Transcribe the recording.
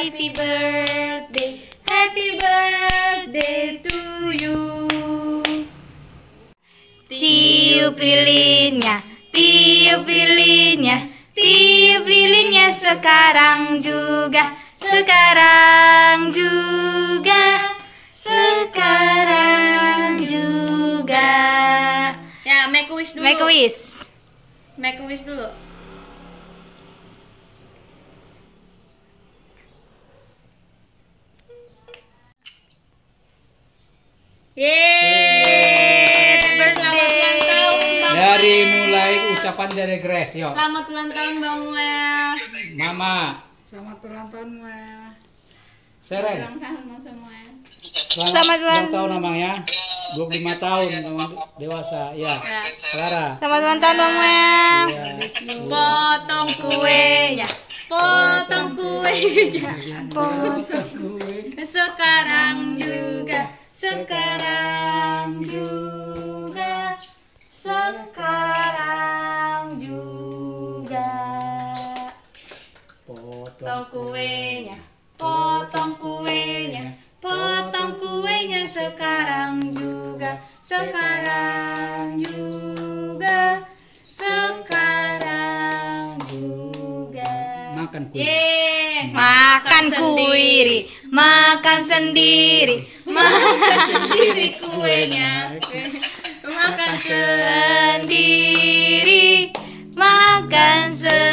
happy birthday to you. Tiup lilinnya, tiup lilinnya, tiup lilinnya sekarang juga, sekarang juga, sekarang juga. Ya, make a wish dulu. Make a wish. Make a wish dulu. Yeay, selamat ulang tahun Bang Dari Muel. mulai ucapan dari Grace, yuk. Selamat ulang tahun Bang Muel. Mama, Selamat ulang tahun, Muel. Seren. Ulang tahun Bang Samuel. Selamat ulang tahun Amang ya. 25 tahun Amang dewasa. Ya. Clara. Selamat ulang tahun Bang Muel. Iya. Potong kuenya, potong kuenya, potong Kue. sekarang juga, sekarang juga, sekarang juga. Potong kuenya, potong kuenya, potong kuenya sekarang juga, sekarang juga, sekarang juga. Makan kue. Yeay, makan kuiri, makan sendiri, makan sendiri kuenya, makan sendiri, makan sendiri.